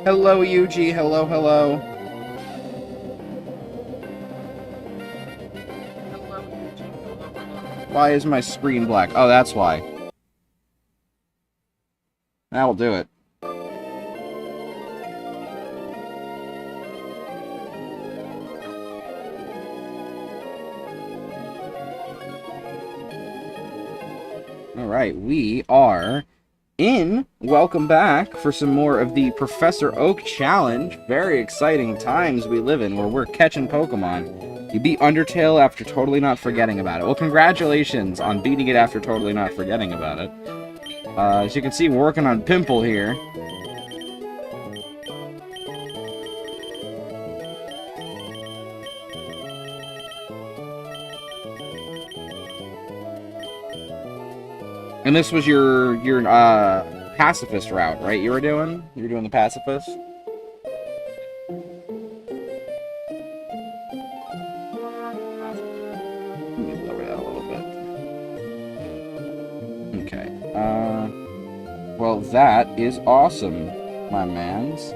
Hello, Yuji. Hello, hello. Why is my screen black? Oh, that's why. That'll do it. Alright, we are in. Welcome back for some more of the Professor Oak Challenge. Very exciting times we live in where we're catching Pokemon. You beat Undertale after totally not forgetting about it. Well, congratulations on beating it after totally not forgetting about it. As you can see, we're working on Pimple here. And this was your pacifist route, right? You were doing the pacifist. Let me lower that a little bit. Okay. Well, that is awesome, my mans.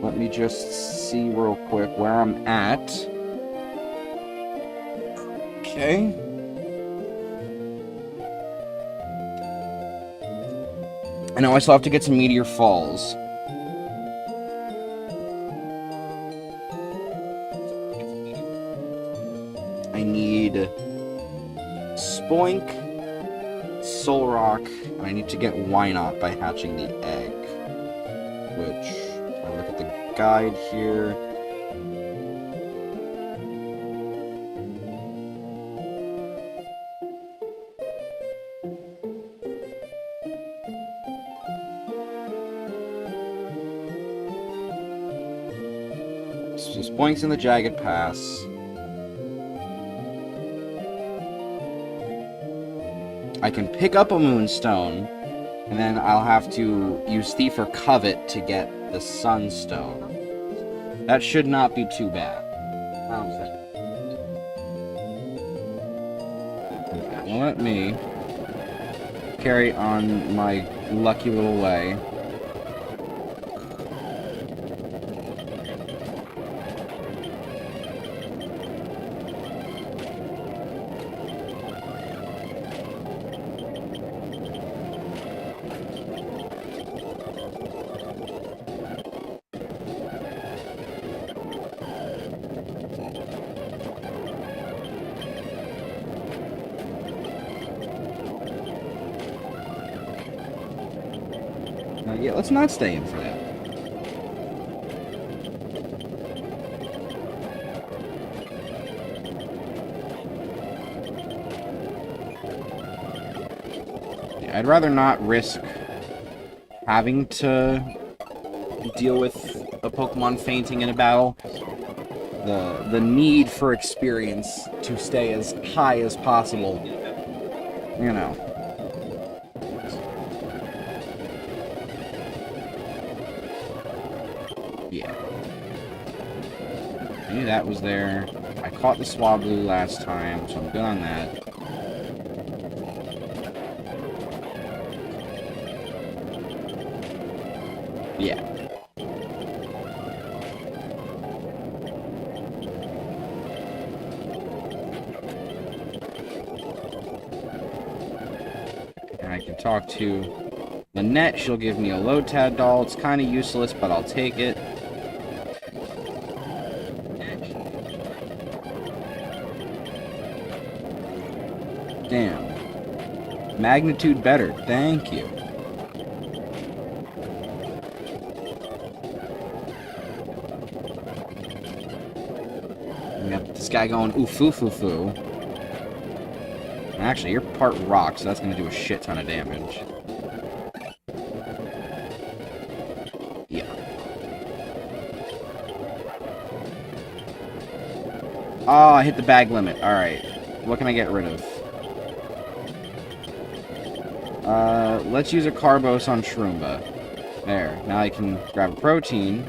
Let me just see real quick where I'm at. Okay. I know I still have to get some Meteor Falls. I need Spoink, Solrock, and I need to get Wynot by hatching the egg. Which, I look at the guide here. So Spoink's in the Jagged Pass. I can pick up a Moonstone, and then I'll have to use Thief or Covet to get the Sunstone. That should not be too bad. Well, let me carry on my lucky little way. Yeah, let's not stay in for that. Yeah, I'd rather not risk having to deal with a Pokemon fainting in a battle. The need for experience to stay as high as possible, you know. Yeah. I knew that was there. I caught the Swablu last time, so I'm good on that. Yeah. can talk to Lynette. She'll give me a Lotad doll. It's kind of useless, but I'll take it. Damn. Magnitude better. Thank you. We got this guy going ooh-foo-foo-foo. Actually, you're part rock, so that's going to do a shit ton of damage. Yeah. Oh, I hit the bag limit. Alright. What can I get rid of? Let's use a Carbos on Shroomba. There. Now I can grab a protein,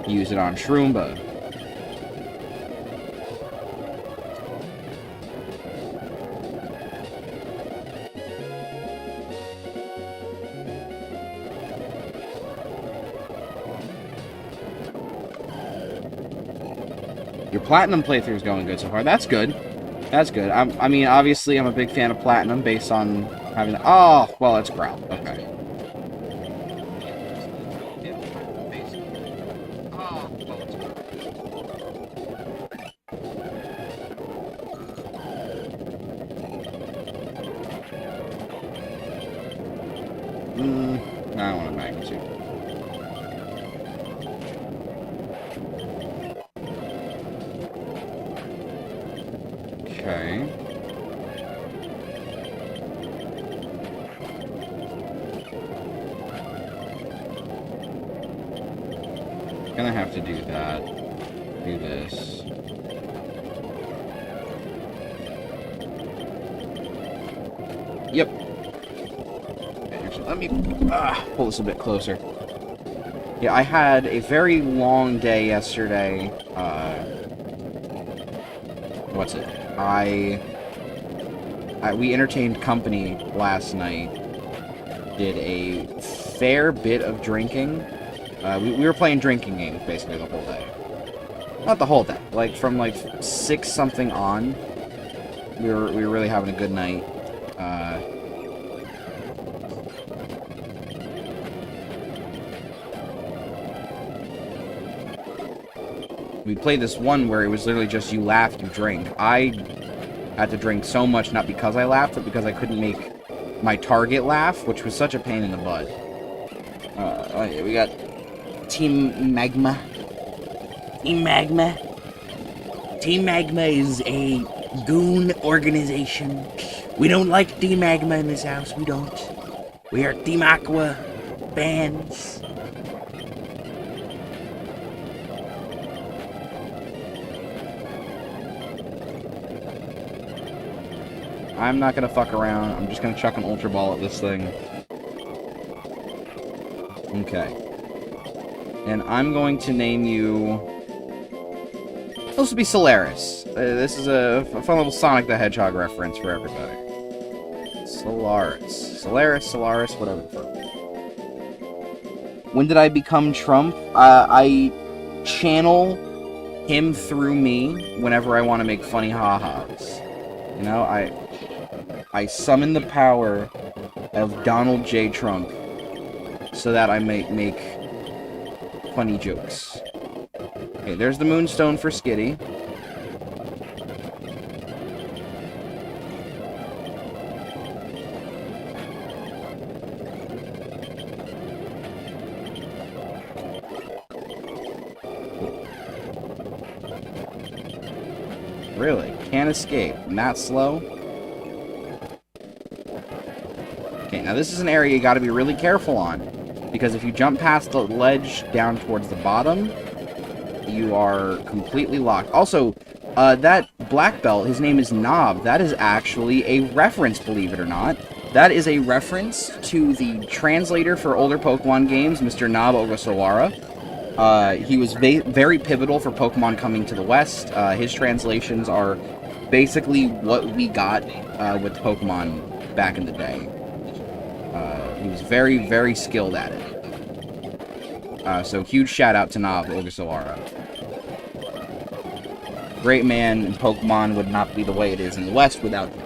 use it on Shroomba. Your Platinum playthrough is going good so far. That's good. That's good. I mean, obviously, I'm a big fan of Platinum based on having... Oh, well, it's Growl. Okay. I don't want a magnitude. Okay. Gonna have to do that. Do this. Yep. Actually, let me pull this a bit closer. Yeah, I had a very long day yesterday. What's it? We entertained company last night. Did a fair bit of drinking. We were playing drinking games basically the whole day. Not the whole day. Like from like 6 something on. We were really having a good night. We played this one where it was literally just you laugh, you drink. I had to drink so much, not because I laughed, but because I couldn't make my target laugh, which was such a pain in the butt. Oh yeah, we got Team Magma. Team Magma. Team Magma is a goon organization. We don't like Team Magma in this house, we don't. We are Team Aqua fans. I'm not gonna fuck around. I'm just gonna chuck an Ultra Ball at this thing. Okay. And I'm going to name you... This will be Solaris. This is a fun little Sonic the Hedgehog reference for everybody. Solaris, whatever the fuck. When did I become Trump? I channel him through me whenever I want to make funny ha-has. You know, I summon the power of Donald J. Trump so that I may make funny jokes. Okay, there's the Moonstone for Skitty. Really? Can't escape. Not slow? Okay, now this is an area you gotta be really careful on. Because if you jump past the ledge down towards the bottom, you are completely locked. Also, that black belt, his name is Knob. That is actually a reference, believe it or not. That is a reference to the translator for older Pokemon games, Mr. Knob Ogasawara. He was very pivotal for Pokemon coming to the West. His translations are basically what we got with Pokemon back in the day. He was very, very skilled at it. So huge shout out to Knob Ogasawara. Great man, and Pokemon would not be the way it is in the West without him.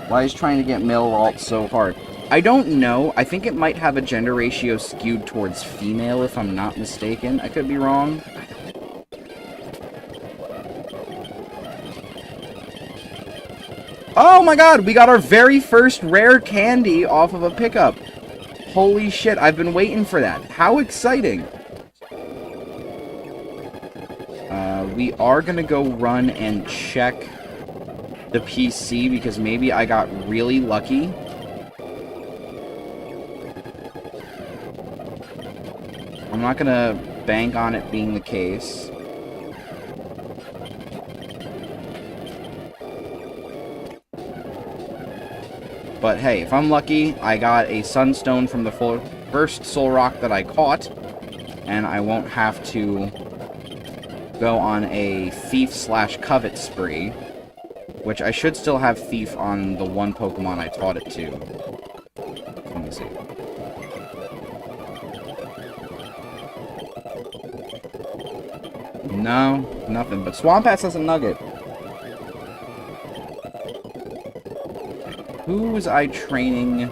Why is trying to get male Ralt so hard? I don't know. I think it might have a gender ratio skewed towards female, if I'm not mistaken. I could be wrong. Oh my god! We got our very first rare candy off of a pickup. Holy shit, I've been waiting for that. How exciting! We are gonna go run and check the PC because maybe I got really lucky. I'm not gonna bank on it being the case. But hey, if I'm lucky, I got a Sunstone from the first Soul Rock that I caught, and I won't have to go on a thief/covet spree, which I should still have thief on the one Pokemon I taught it to. Let me see. No, nothing, but Swampats has a nugget. Who was I training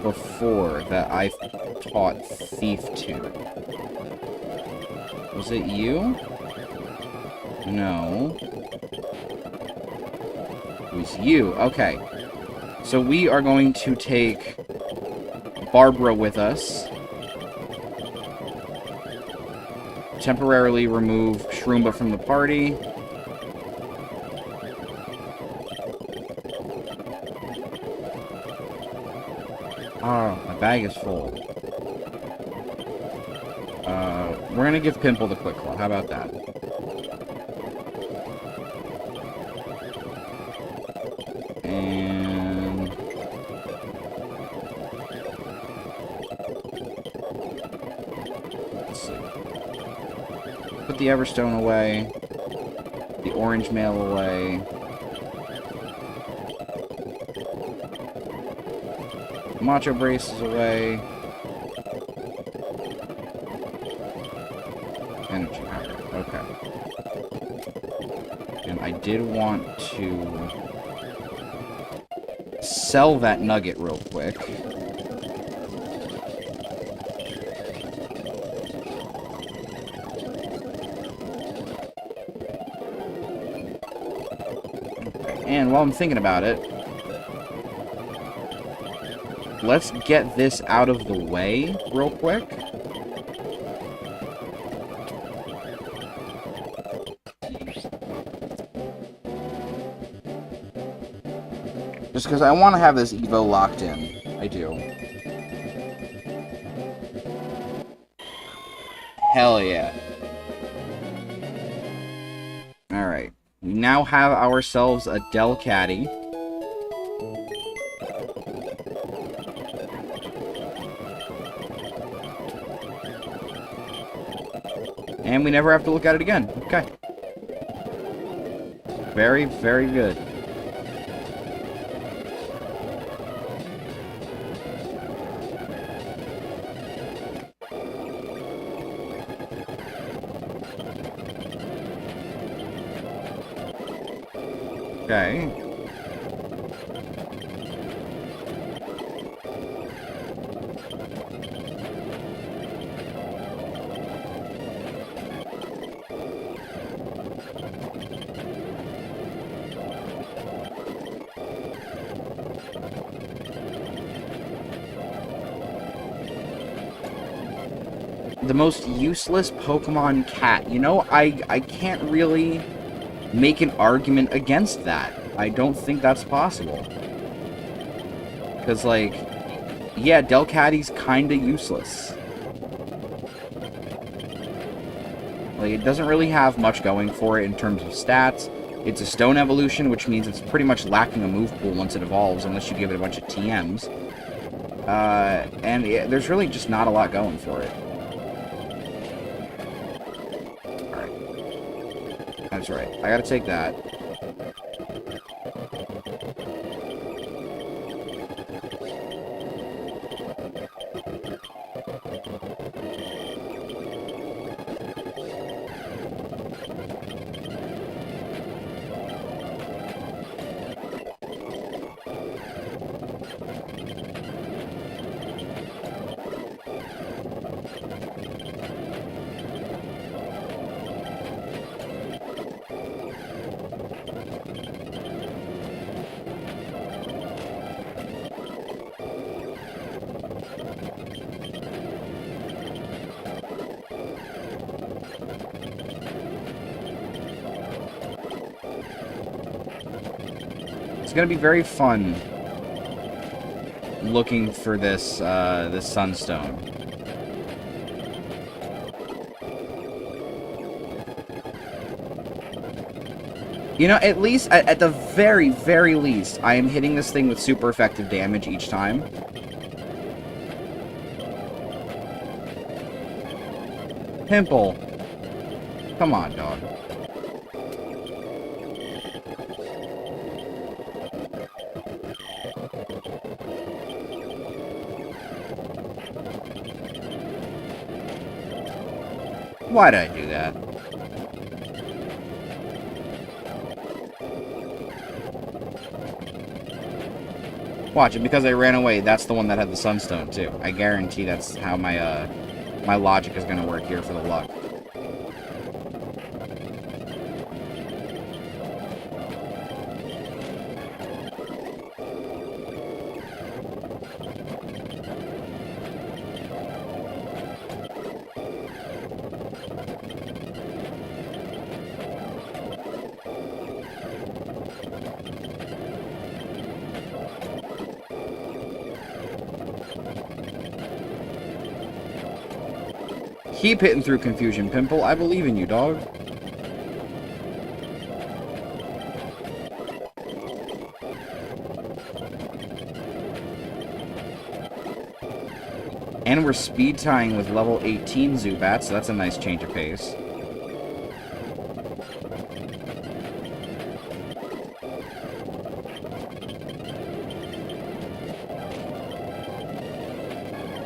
before that I taught Thief to? Was it you? No. It was you. Okay. So we are going to take Barbara with us. Temporarily remove Shroomba from the party. Oh, my bag is full. We're gonna give Pimple the Quick Claw. How about that? And... let's see. Put the Everstone away. The Orange Mail away. Macho Braces away. Energy Powder. Okay. And I did want to sell that nugget real quick. Okay. And while I'm thinking about it, let's get this out of the way real quick. Just because I want to have this Evo locked in. I do. Hell yeah. Alright. We now have ourselves a Delcatty. And we never have to look at it again. Okay. Very, very good. Okay. The most useless Pokemon cat. You know, I can't really make an argument against that. I don't think that's possible. Because, like, yeah, Delcatty's kinda useless. Like, it doesn't really have much going for it in terms of stats. It's a stone evolution, which means it's pretty much lacking a move pool once it evolves, unless you give it a bunch of TMs. And there's really just not a lot going for it. Alright. That's right. I gotta take that. It's gonna be very fun looking for this, this sunstone. You know, at least, at the very, very least, I am hitting this thing with super effective damage each time. Pimple. Come on, dog. Why did I do that? Watch it, because I ran away, that's the one that had the sunstone, too. I guarantee that's how my, my logic is gonna work here for the luck. Keep hitting through confusion, Pimple. I believe in you, dog. And we're speed tying with level 18 Zubat, so that's a nice change of pace.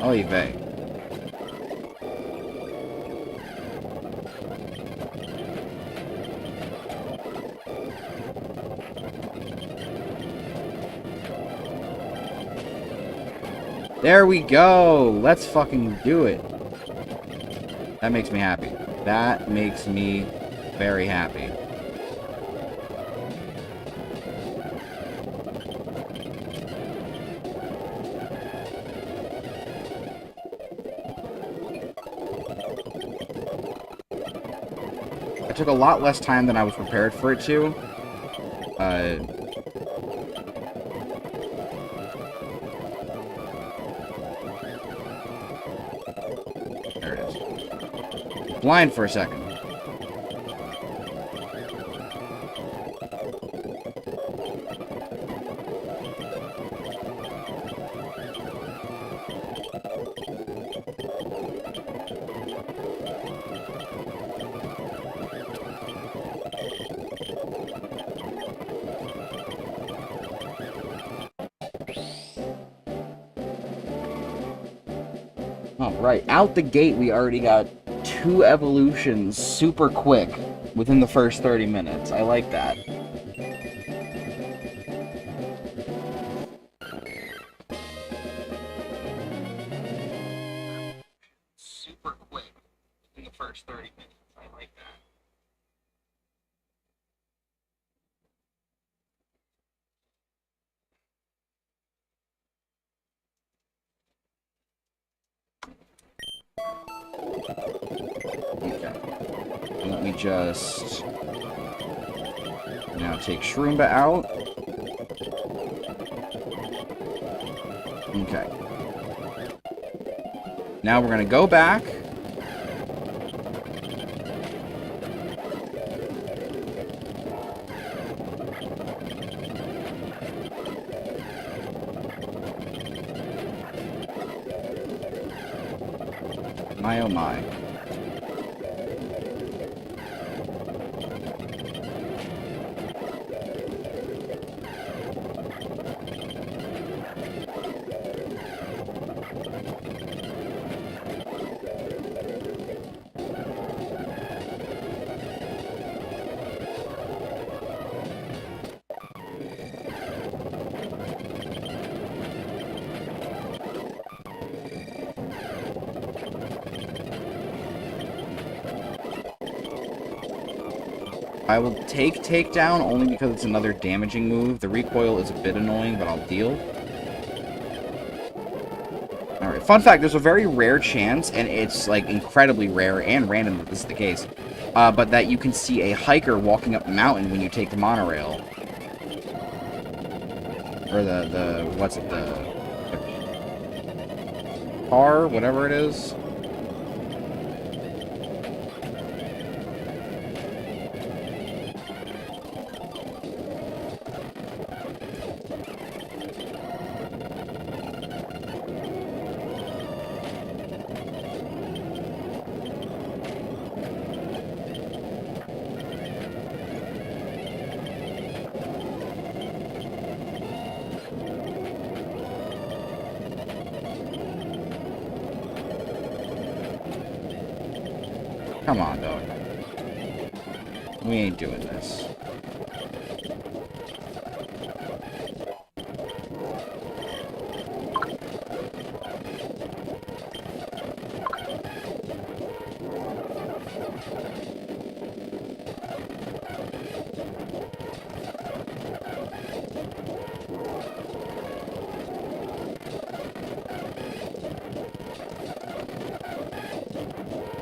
Oy vey. There we go! Let's fucking do it. That makes me happy. That makes me very happy. It took a lot less time than I was prepared for it to. There it is. Blind for a second. Alright, out the gate we already got 2 evolutions super quick within the first 30 minutes. I like that. Super quick in the first 30 minutes. I like that. Okay. Let me just now take Shroomba out. Okay. Now we're gonna go back. My oh my. I will take takedown only because it's another damaging move. The recoil is a bit annoying, but I'll deal. Alright, fun fact, there's a very rare chance, and it's like incredibly rare and random that this is the case, but that you can see a hiker walking up a mountain when you take the monorail. Or what's it, the car, whatever it is. Come on, dog. We ain't doing this.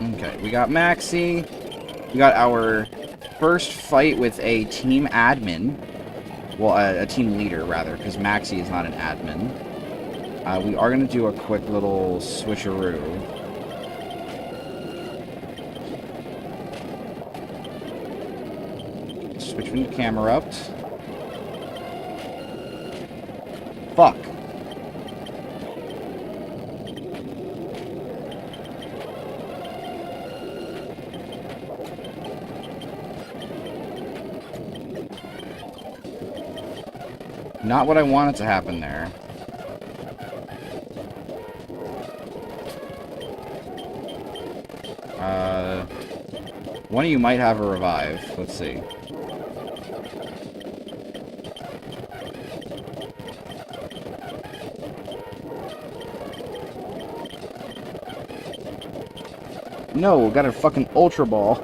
Okay, we got Maxie. We got our first fight with a team admin. Well, a team leader, rather, because Maxie is not an admin. We are going to do a quick little switcheroo. Switching the camera up. Fuck. Not what I wanted to happen there. One of you might have a revive. Let's see. No, got a fucking Ultra Ball.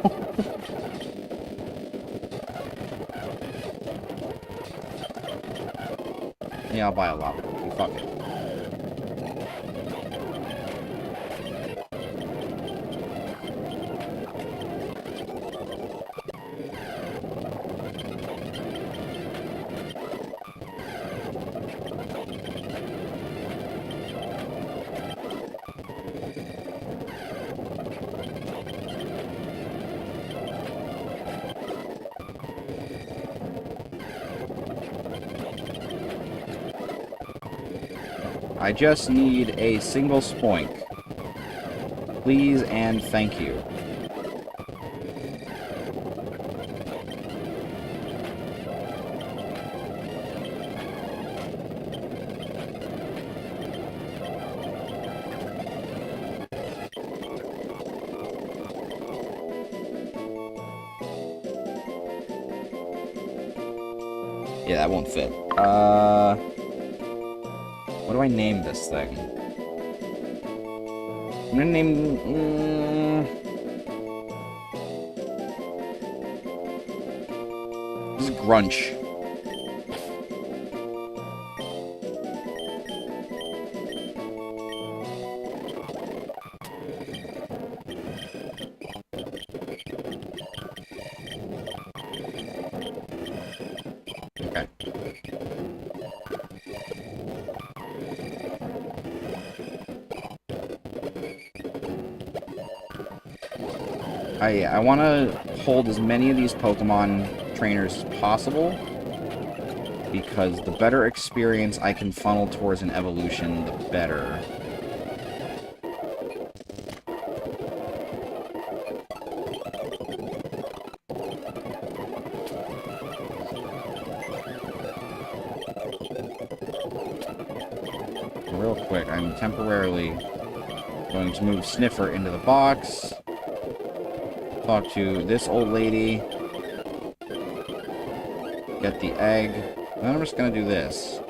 Yeah, I'll buy a lot. Fuck it. I just need a single spoink. Please and thank you. Yeah, that won't fit. What do I name this thing? I'm gonna name... This is Grunch. Okay. I want to hold as many of these Pokemon trainers as possible, because the better experience I can funnel towards an evolution, the better. Real quick, I'm temporarily going to move Sniffer into the box. Talk to this old lady. Get the egg. And then I'm just gonna do this.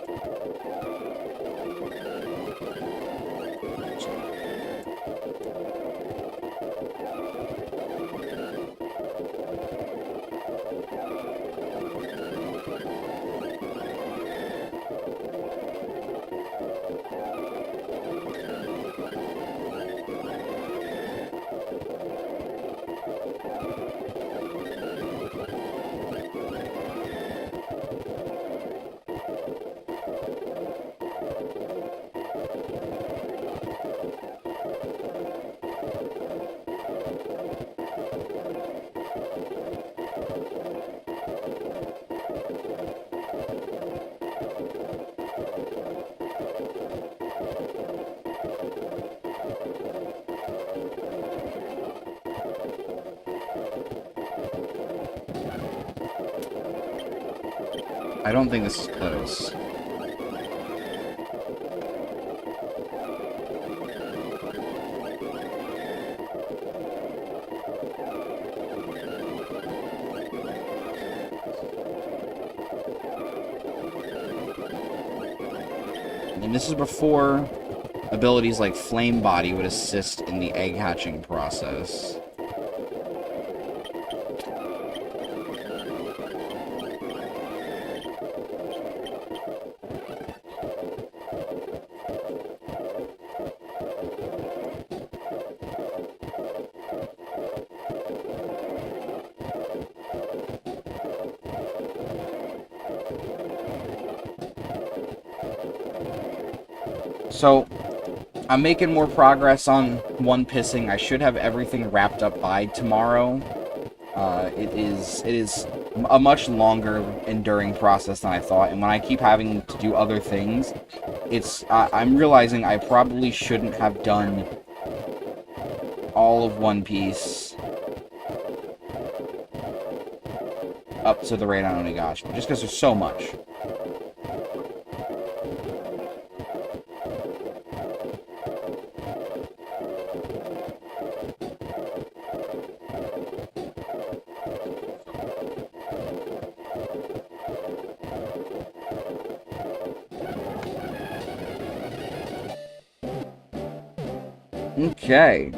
I don't think this is close. And this is before abilities like Flame Body would assist in the egg hatching process. So, I'm making more progress on one pissing. I should have everything wrapped up by tomorrow. It is a much longer enduring process than I thought, and when I keep having to do other things, I'm realizing I probably shouldn't have done all of One Piece up to the rate on Onigashima, just because there's so much. Okay.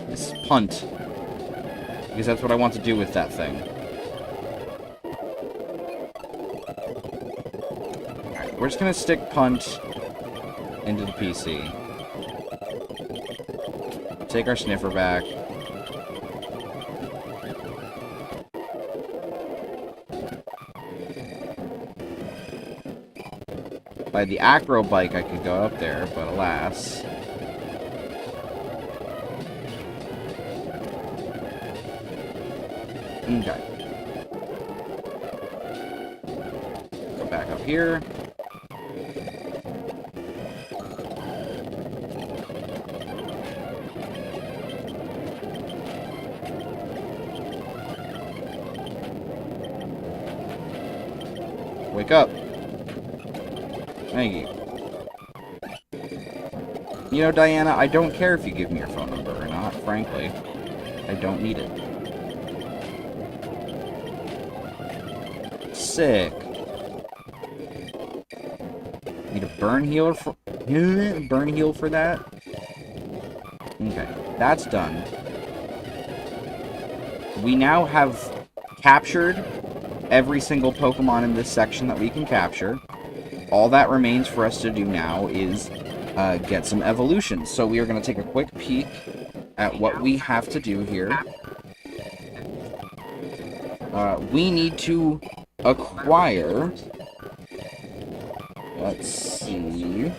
This is punt. Because that's what I want to do with that thing. Alright, we're just gonna stick punt into the PC. Take our sniffer back. By the acro bike, I could go up there, but alas. Okay. Go back up here. Wake up. Thank you. You know, Diana, I don't care if you give me your phone number or not, frankly. I don't need it. Sick. Need a burn healer for... burn heal for that? Okay, that's done. We now have captured every single Pokemon in this section that we can capture. All that remains for us to do now is get some evolutions. So we are going to take a quick peek at what we have to do here. We need to acquire... Let's see...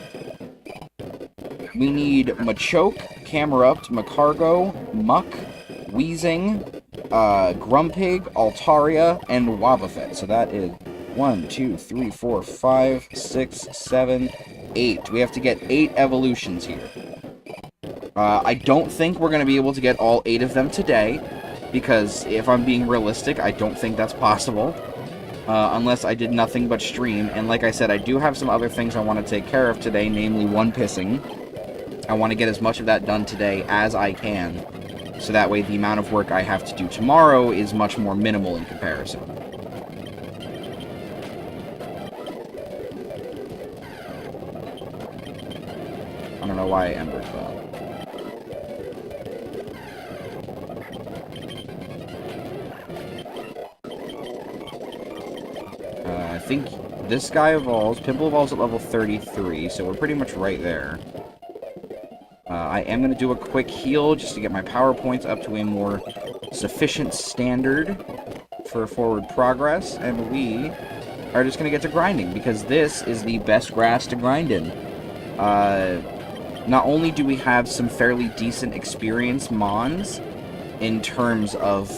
We need Machoke, Camerupt, Macargo, Muck, Weezing, Grumpig, Altaria, and Wobbuffet. So that is 1, 2, 3, 4, 5, 6, 7, 8. We have to get 8 evolutions here. I don't think we're going to be able to get all 8 of them today, because if I'm being realistic, I don't think that's possible. Unless I did nothing but stream. And like I said, I do have some other things I want to take care of today, namely one pissing. I want to get as much of that done today as I can, so that way the amount of work I have to do tomorrow is much more minimal in comparison. I don't know why I embered that. I think this guy evolves. Pimple evolves at level 33, so we're pretty much right there. I am going to do a quick heal just to get my power points up to a more sufficient standard for forward progress, and we are just going to get to grinding, because this is the best grass to grind in. Not only do we have some fairly decent experience mons in terms of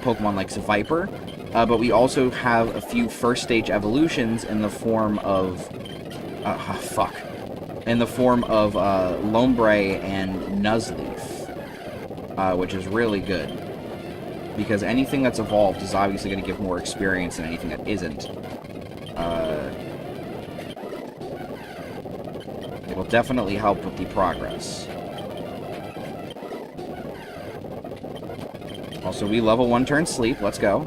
Pokemon like Viper, but we also have a few first stage evolutions in the form of... fuck. in the form of Lombre and Nuzleaf, which is really good. Because anything that's evolved is obviously going to give more experience than anything that isn't. It'll definitely help with the progress. Also, we level 1 turn sleep. Let's go.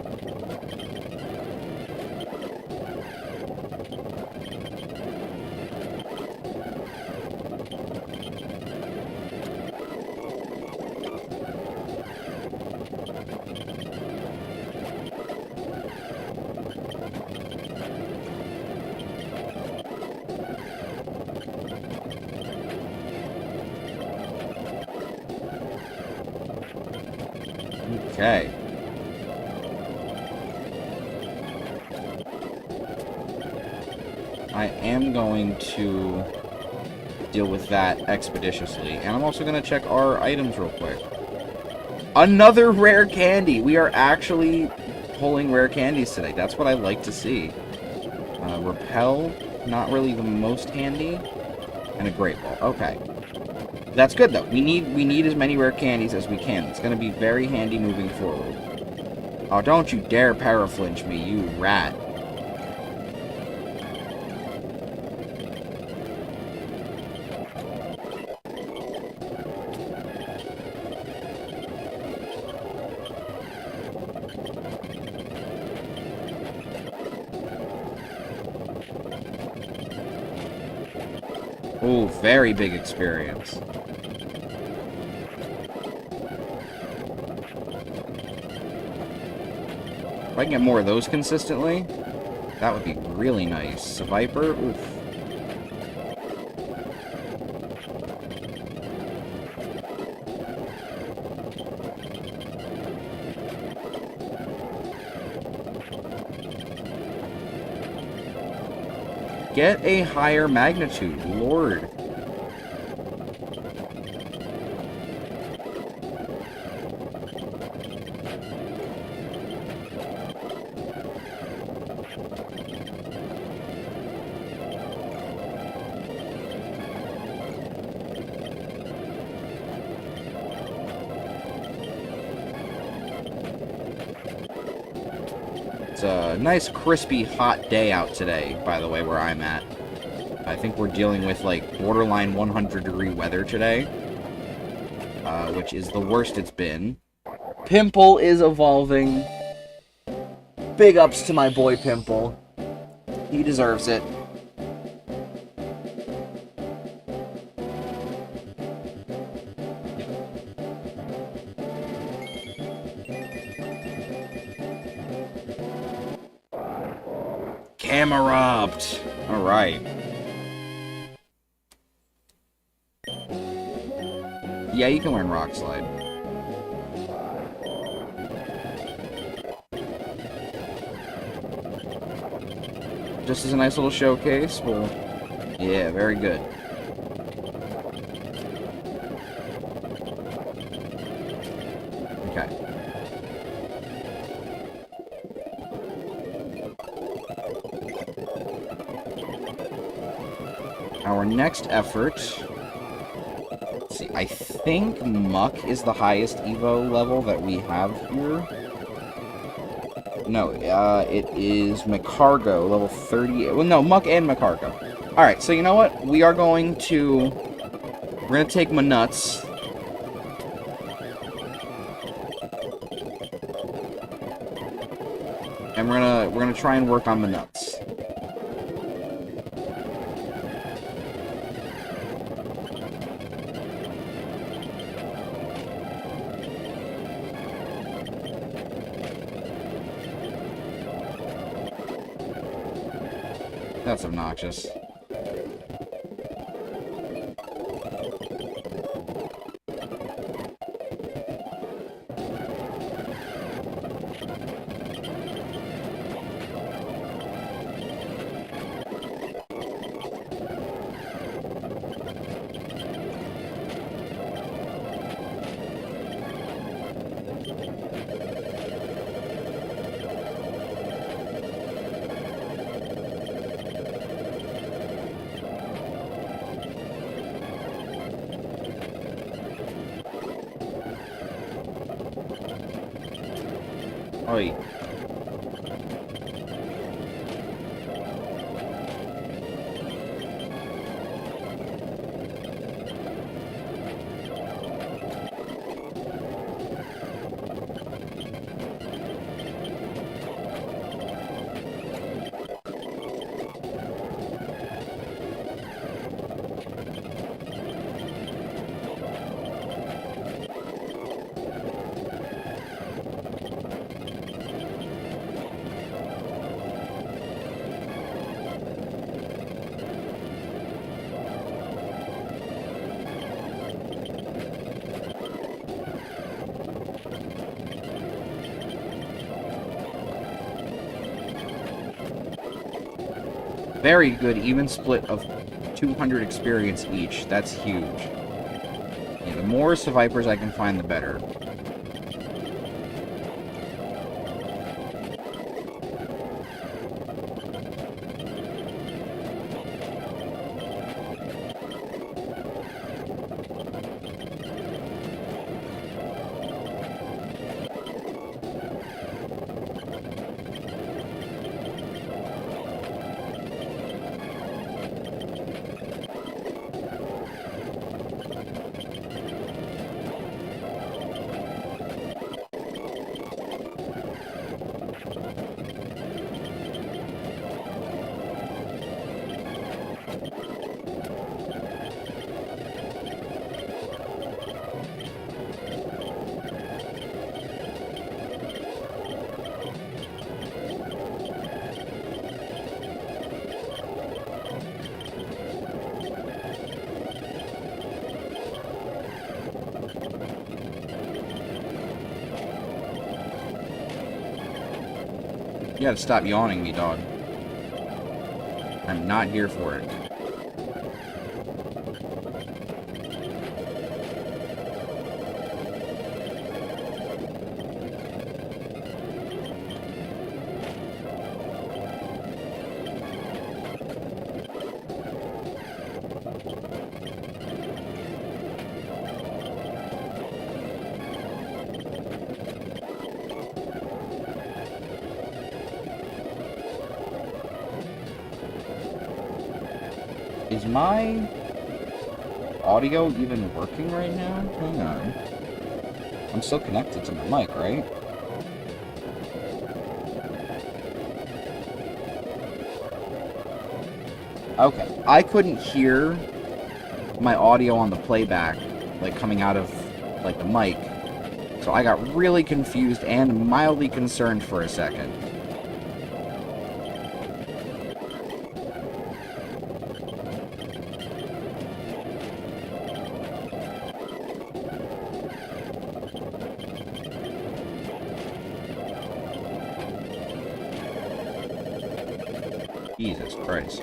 Okay. I am going to deal with that expeditiously. And I'm also going to check our items real quick. Another rare candy! We are actually pulling rare candies today. That's what I like to see. Repel, not really the most handy. And a Great Ball. Okay. That's good, though. We need as many rare candies as we can. It's going to be very handy moving forward. Oh, don't you dare paraflinch me, you rat. Ooh, very big experience. If I can get more of those consistently, that would be really nice. A Viper? Oof. Get a higher magnitude, Lord. It's a nice, crispy, hot day out today, by the way, where I'm at. I think we're dealing with, like, borderline 100-degree weather today. Which is the worst it's been. Pimple is evolving. Big ups to my boy Pimple. He deserves it. Camerupt! Alright. Yeah, you can learn Rock Slide. Just as a nice little showcase, well, yeah, very good. Okay. Our next effort... Let's see, I think Muck is the highest Evo level that we have here. No, it is Macargo, level 30. Well, no, Muck and Macargo. Alright, so you know what? We are going to... We're going to take my nuts. And we're gonna try and work on the nuts. That's obnoxious. Oi. Very good, even split of 200 experience each. That's huge. Yeah, the more Survivors I can find, the better. You gotta stop yawning me, dog. I'm not here for it. Is my audio even working right now? Hang on. I'm still connected to my mic, right? Okay. I couldn't hear my audio on the playback, like, coming out of, like, the mic. So I got really confused and mildly concerned for a second. Jesus Christ.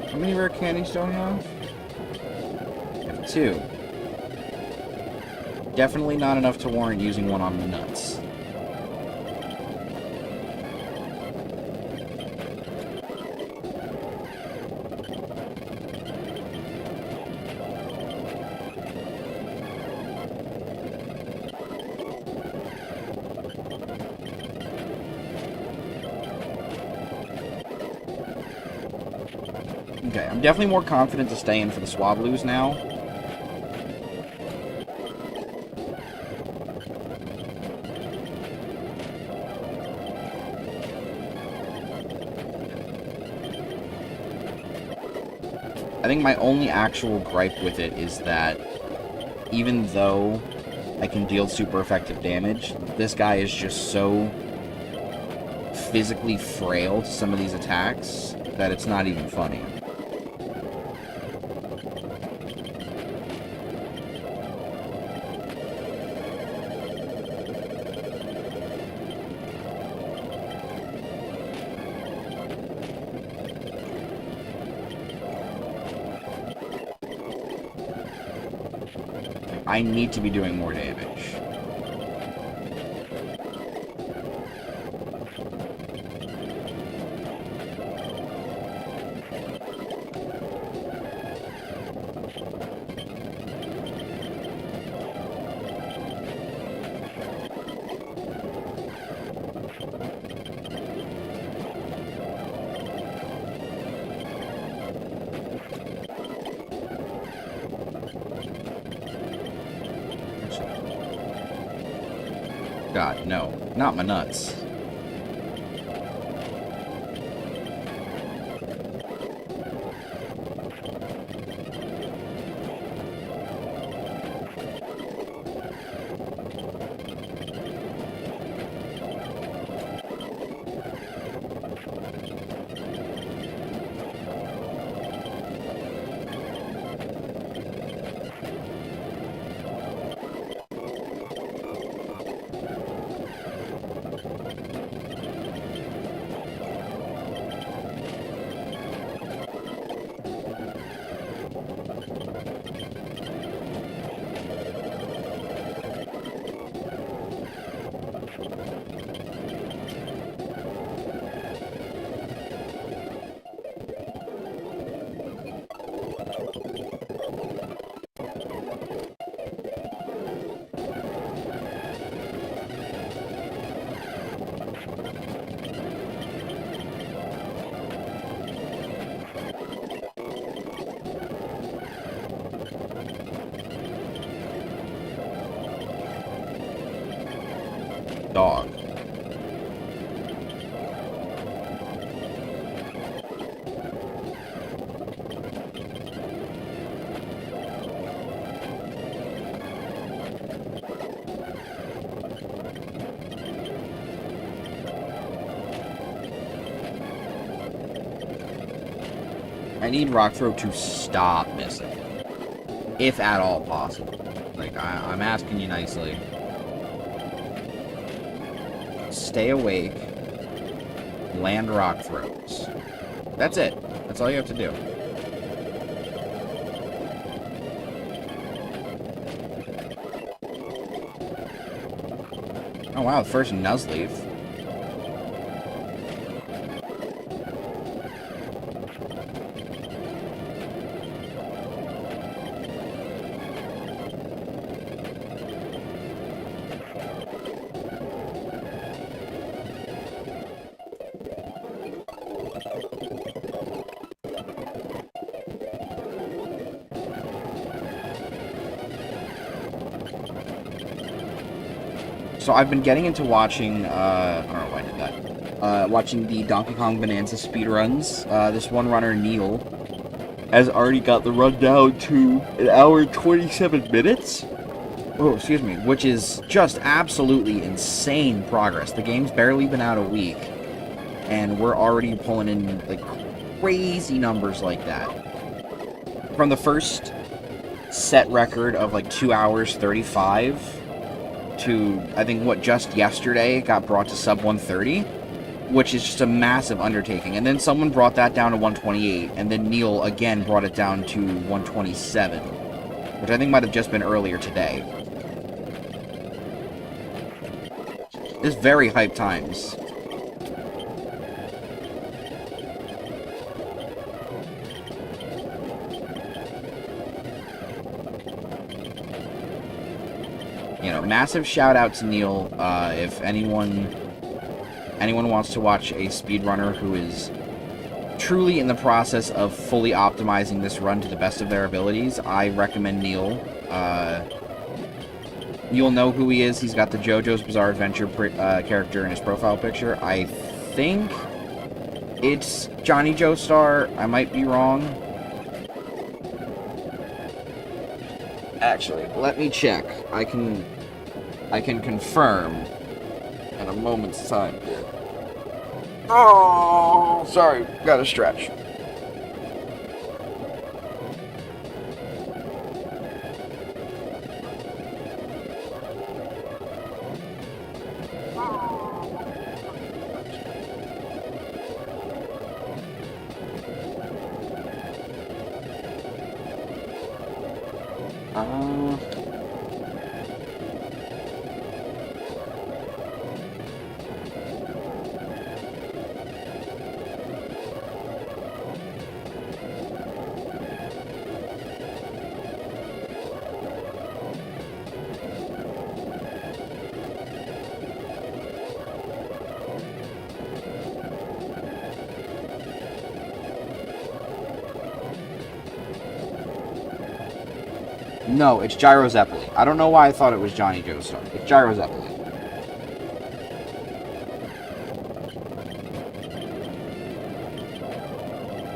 How many rare candies do I have? I have 2. Definitely not enough to warrant using one on the nuts. Okay, I'm definitely more confident to stay in for the Swabloos now. I think my only actual gripe with it is that even though I can deal super effective damage, this guy is just so physically frail to some of these attacks that it's not even funny. I need to be doing more damage. God, no. Not my nuts. Dog. I need Rock Throw to stop missing. If at all possible. Like, I'm asking you nicely. Stay awake. Land Rock Throws. That's it. That's all you have to do. Oh wow, the first Nuzleaf. So I've been getting into watching, I don't know why I did that, watching the Donkey Kong Bonanza speedruns. This one runner, Neil, has already got the run down to 1 hour and 27 minutes. Oh, excuse me, which is just absolutely insane progress. The game's barely been out a week, and we're already pulling in, like, crazy numbers like that. From the first set record of, like, 2 hours 35... to, I think, what, just yesterday got brought to sub 130, which is just a massive undertaking. And then someone brought that down to 128, and then Neil again brought it down to 127, which I think might have just been earlier today. It's very hype times. You know, massive shout out to Neil. If anyone wants to watch a speedrunner who is truly in the process of fully optimizing this run to the best of their abilities, I recommend Neil. You'll know who he is. He's got the JoJo's Bizarre Adventure character in his profile picture. I think it's Johnny Joestar. I might be wrong. Actually, let me check. I can confirm in a moment's time. Oh, sorry, gotta stretch. No, it's Gyro Zeppeli. I don't know why I thought it was Johnny Joestar. It's Gyro Zeppeli.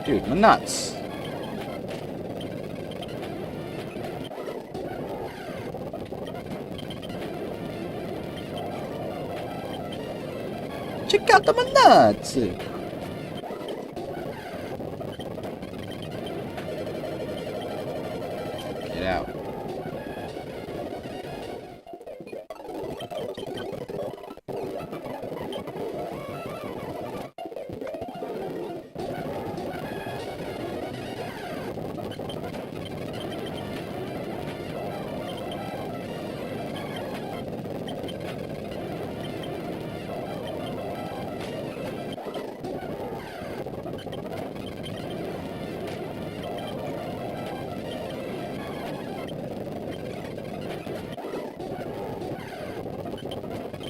Dude, my nuts. Check out my nuts. Get out.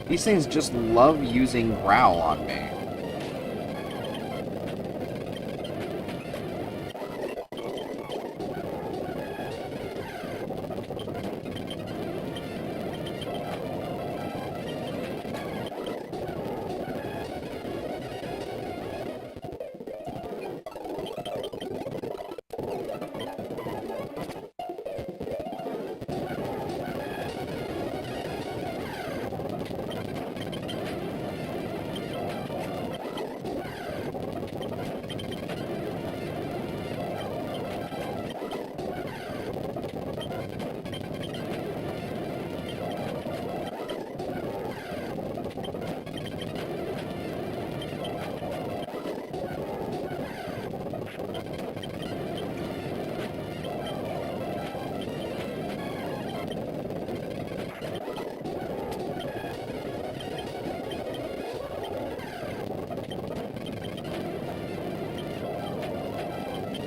These things just love using Growl on me.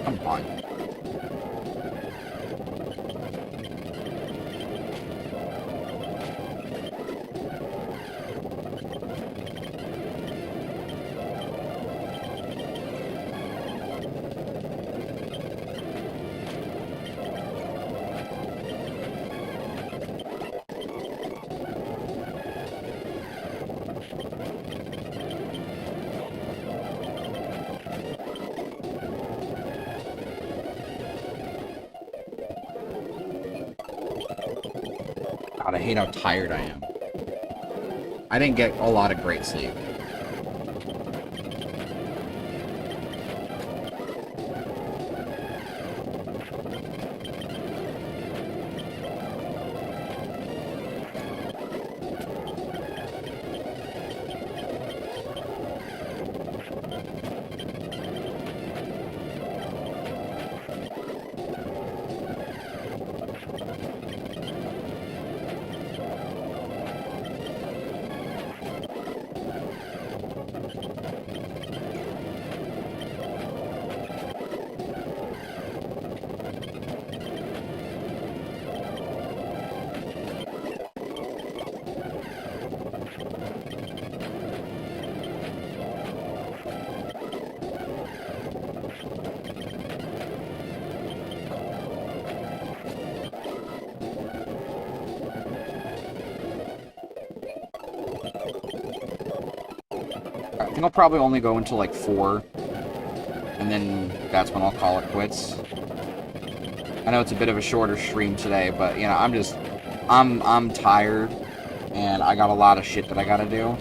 Come on. God, I hate how tired I am. I didn't get a lot of great sleep. I think I'll probably only go until like 4, and then that's when I'll call it quits. I know it's a bit of a shorter stream today, but you know, I'm tired, and I got a lot of shit that I gotta do.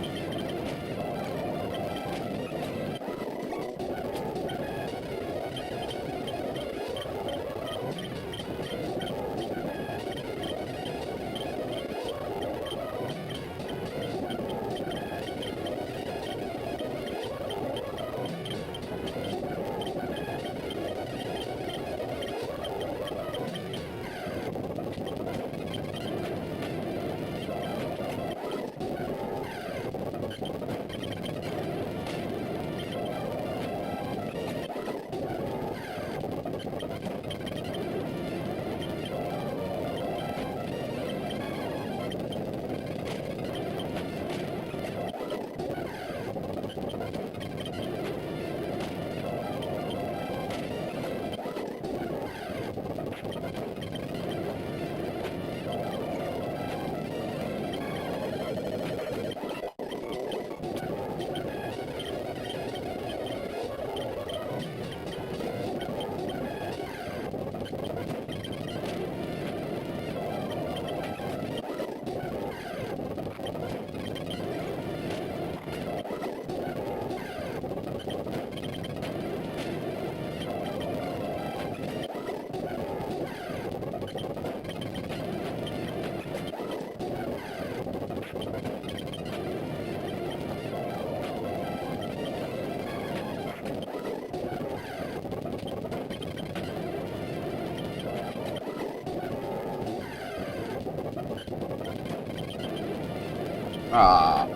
Ah.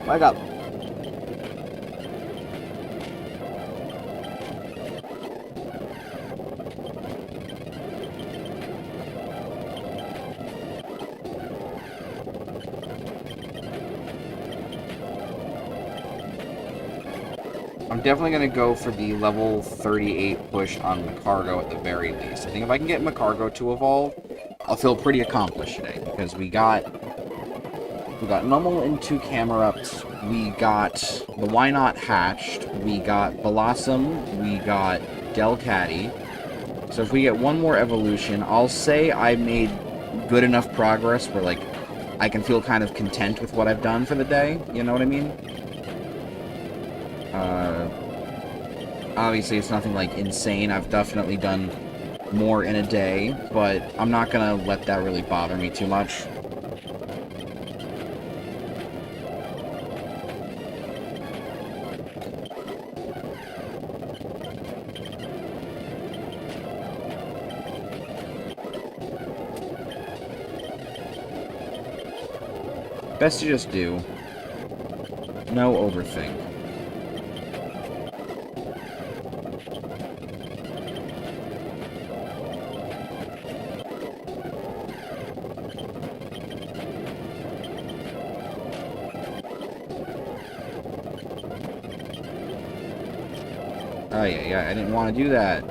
I got... I'm definitely going to go for the level 38 push on Macargo at the very least. I think if I can get Macargo to evolve, I'll feel pretty accomplished today, because we got Nummel and 2 Camerups, we got the Why Not hatched, we got Blossom, we got Delcatty. So if we get one more evolution, I'll say I made good enough progress where, like, I can feel kind of content with what I've done for the day, you know what I mean? Obviously, it's nothing, like, insane. I've definitely done more in a day, but I'm not gonna let that really bother me too much. Best to just do. No overthink. Oh yeah, I didn't want to do that.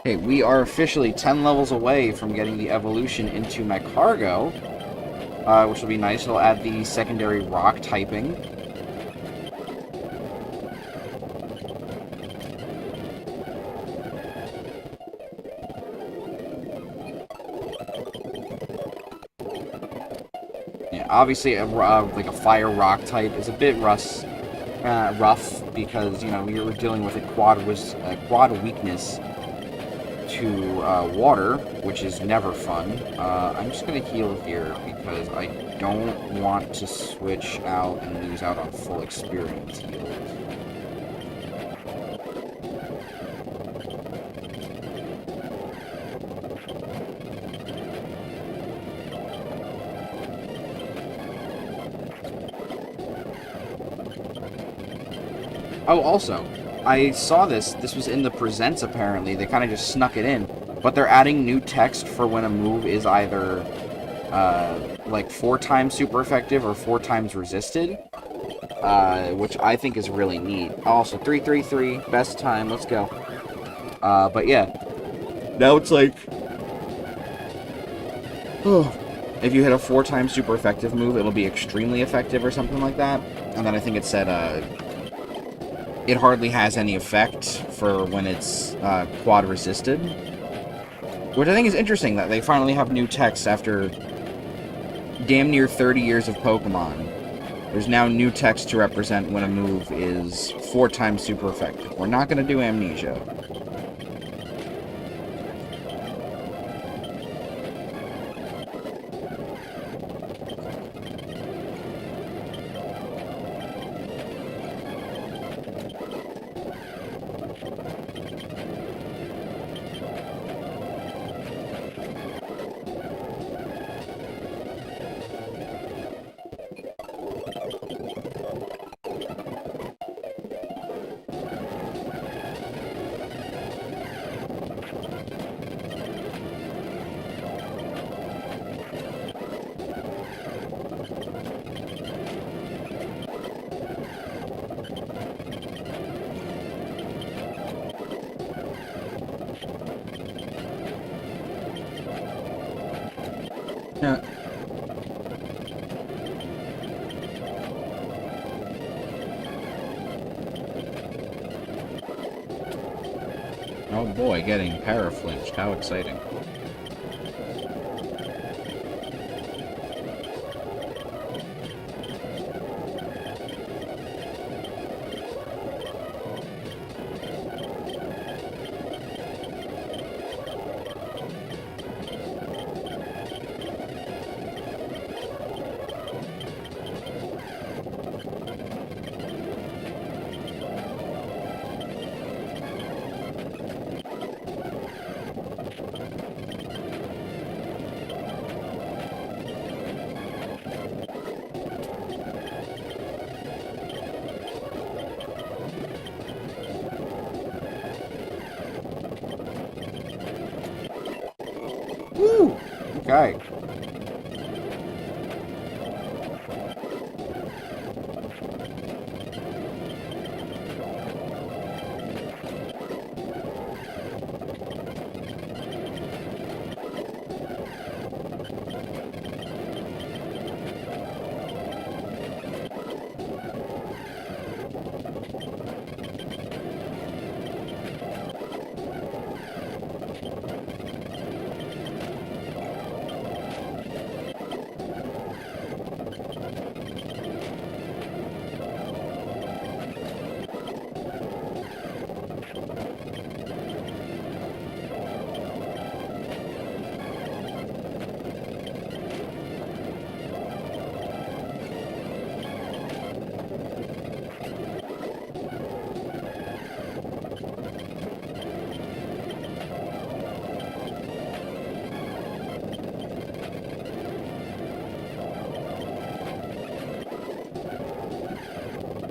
Okay, we are officially 10 levels away from getting the evolution into my cargo, which will be nice. It'll add the secondary rock typing. Yeah, obviously, like a fire rock type is a bit rough because, you know, you're dealing with a quad weakness to water, which is never fun. I'm just going to heal here because I don't want to switch out and lose out on full experience heals. Oh, also, I saw this. This was in the presents, apparently. They kind of just snuck it in. But they're adding new text for when a move is either, like, 4 times super effective or 4 times resisted. Which I think is really neat. Also, 333, best time, let's go. But yeah. Now it's like... if you hit a 4 times super effective move, it'll be extremely effective or something like that. And then I think it said, it hardly has any effect for when it's quad resisted. Which I think is interesting that they finally have new text after damn near 30 years of Pokemon. There's now new text to represent when a move is 4 times super effective. We're not going to do Amnesia. Yeah. Oh boy, getting paraflinched. How exciting. Woo! Okay.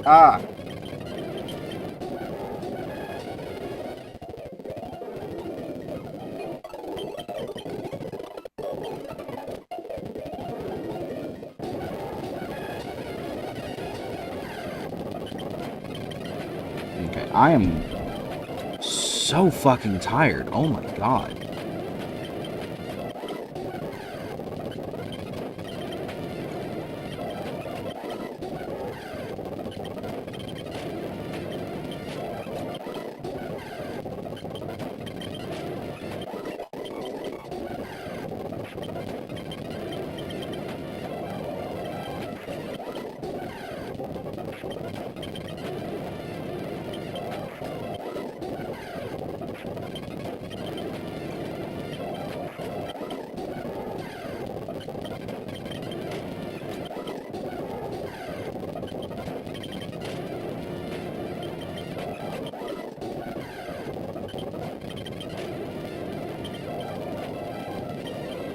Ah! Okay, I am so fucking tired. Oh my god.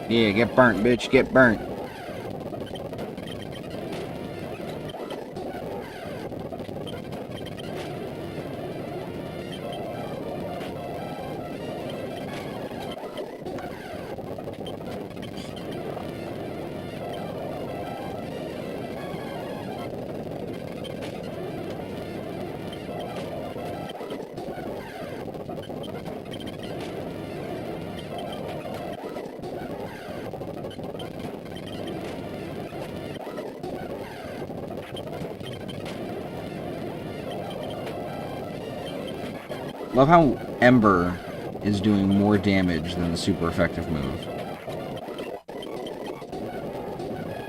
Yeah, get burnt, bitch. Get burnt. Love how Ember is doing more damage than the super effective move.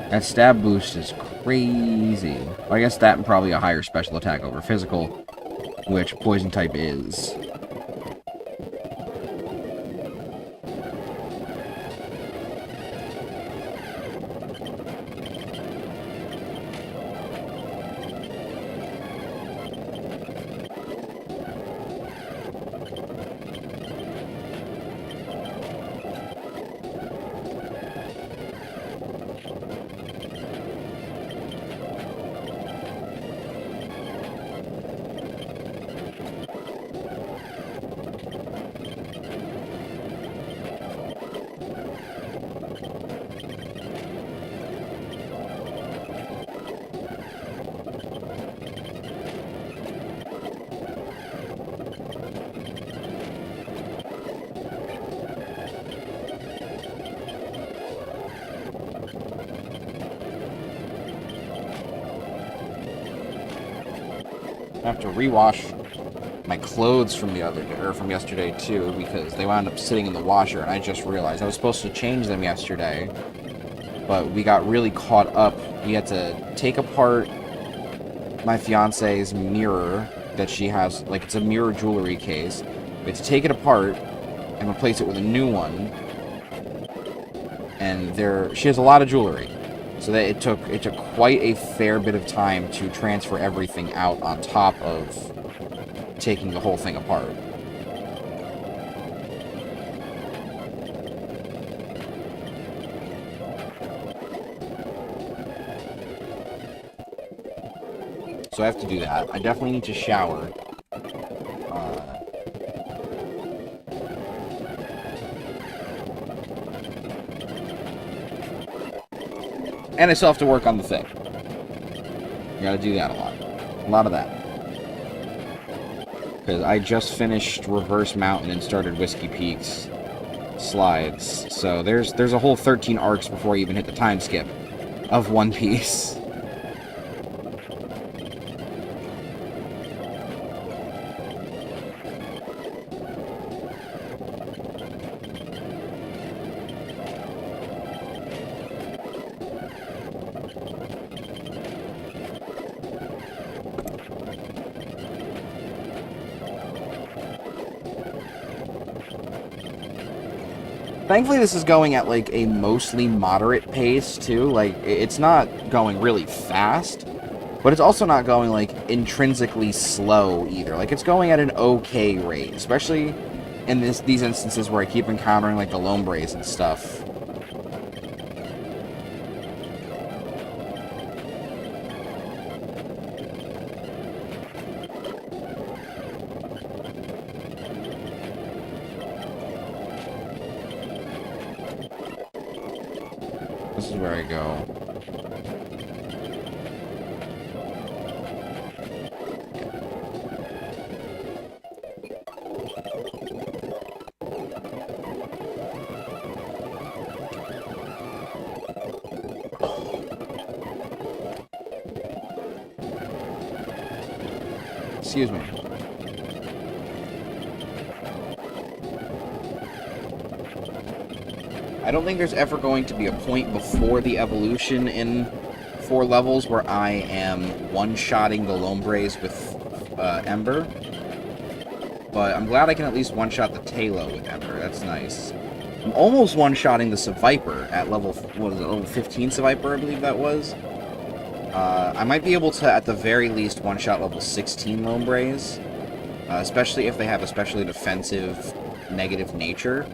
That stab boost is crazy. Well, I guess that and probably a higher special attack over physical, which poison type is. I have to rewash my clothes from the other day, or from yesterday too, because they wound up sitting in the washer, and I just realized I was supposed to change them yesterday, but we got really caught up. We had to take apart my fiance's mirror that she has, like it's a mirror jewelry case. We had to take it apart and replace it with a new one, and she has a lot of jewelry. So that it took quite a fair bit of time to transfer everything out on top of taking the whole thing apart. So I have to do that. I definitely need to shower. And I still have to work on the thing. You gotta do that a lot. A lot of that. Because I just finished Reverse Mountain and started Whiskey Peaks slides. So there's a whole 13 arcs before I even hit the time skip of One Piece. Thankfully, this is going at, like, a mostly moderate pace, too. Like, it's not going really fast, but it's also not going, like, intrinsically slow, either. Like, it's going at an okay rate, especially in these instances where I keep encountering, like, the Lombres and stuff. This is where I go. Excuse me. I don't think there's ever going to be a point before the evolution in 4 levels where I am one-shotting the Lombres with Ember. But I'm glad I can at least one-shot the Talo with Ember. That's nice. I'm almost one-shotting the Seviper at level, what is it, level 15 Seviper, I believe that was. I might be able to, at the very least, one-shot level 16 Lombres. Especially if they have especially defensive negative nature.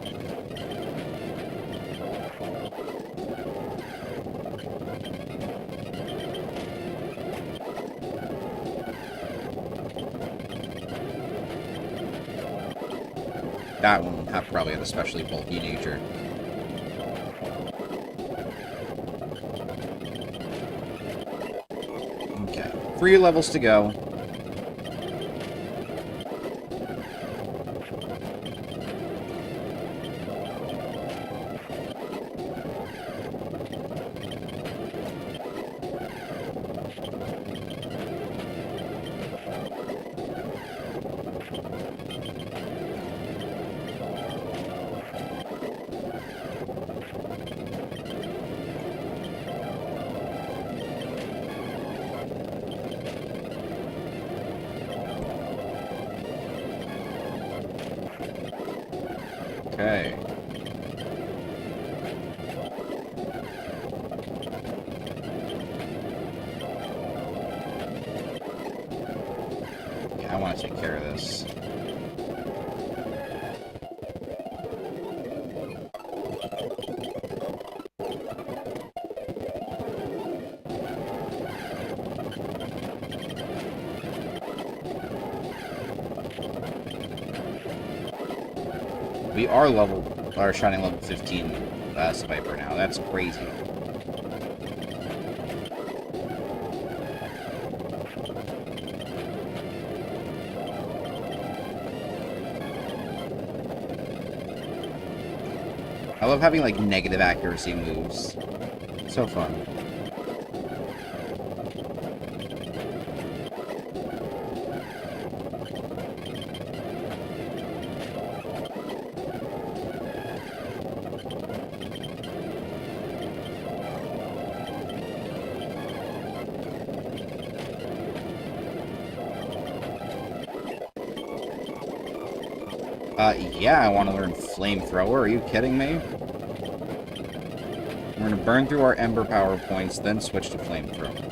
That one probably have especially bulky nature. Okay, 3 levels to go. Okay. Yeah, I want to take care of this. We are shining level 15 Viper now. That's crazy. I love having, like, negative accuracy moves. So fun. Yeah, I want to learn Flamethrower. Are you kidding me? We're going to burn through our Ember power points, then switch to Flamethrower.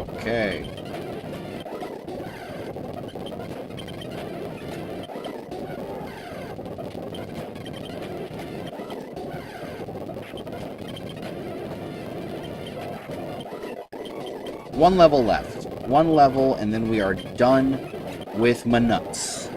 Okay. One level left. One level, and then we are done with my nuts.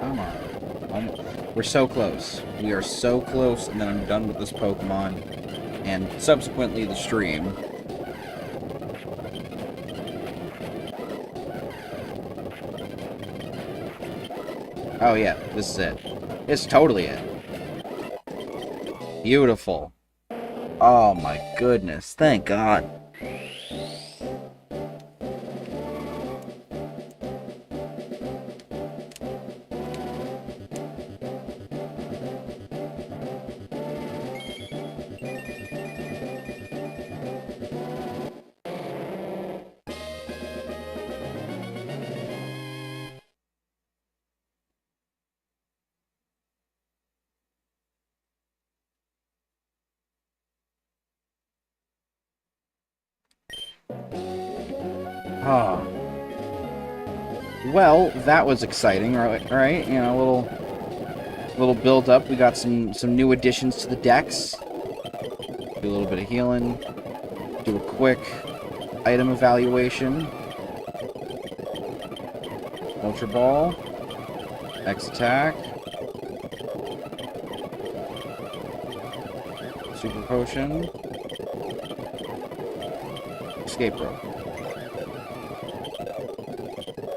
Come on. We're so close. We are so close, and then I'm done with this Pokemon. And subsequently the stream. Oh yeah, this is it. It's totally it. Beautiful. Oh my goodness. Thank God. Ah. Well, that was exciting, right? You know, a little build up. We got some new additions to the decks. Do a little bit of healing. Do a quick item evaluation. Ultra Ball. X attack. Super Potion. Escape rope.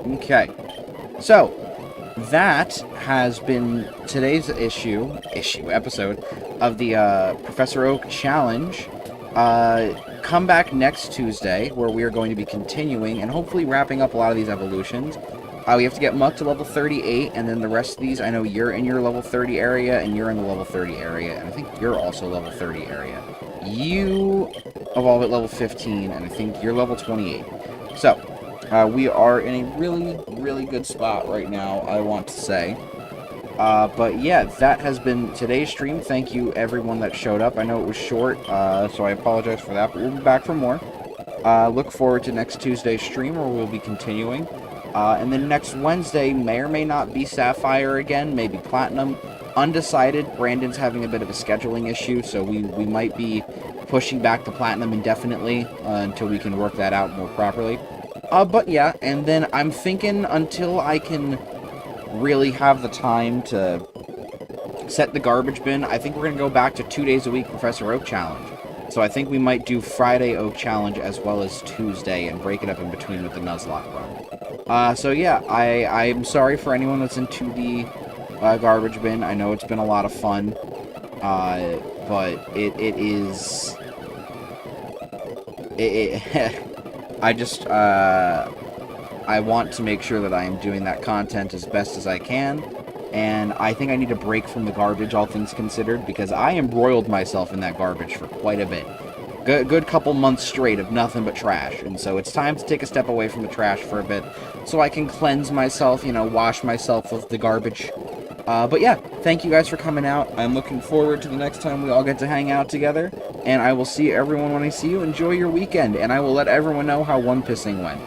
Okay, so that has been today's episode of the Professor Oak Challenge. Come back next Tuesday, where we are going to be continuing and hopefully wrapping up a lot of these evolutions. We have to get Muck to level 38, and then the rest of these, I know you're in your level 30 area, and you're in the level 30 area, and I think you're also level 30 area. You evolve at level 15, and I think you're level 28. So, we are in a really, really good spot right now, I want to say. But yeah, that has been today's stream. Thank you, everyone that showed up. I know it was short, so I apologize for that, but we'll be back for more. Look forward to next Tuesday's stream, where we'll be continuing. And then next Wednesday may or may not be Sapphire again, maybe Platinum. Undecided. Brandon's having a bit of a scheduling issue, so we might be pushing back to Platinum indefinitely until we can work that out more properly. But yeah, and then I'm thinking until I can really have the time to set the garbage bin, I think we're going to go back to 2 days a week Professor Oak Challenge. So I think we might do Friday Oak Challenge as well as Tuesday and break it up in between with the Nuzlocke run. So yeah, I'm sorry for anyone that's into the garbage bin. I know it's been a lot of fun, but it is... I want to make sure that I am doing that content as best as I can, and I think I need a break from the garbage, all things considered, because I embroiled myself in that garbage for quite a bit. Good couple months straight of nothing but trash, and so it's time to take a step away from the trash for a bit, so I can cleanse myself, you know, wash myself of the garbage. But yeah, thank you guys for coming out. I'm looking forward to the next time we all get to hang out together, and I will see everyone when I see you. Enjoy your weekend, and I will let everyone know how one pissing went.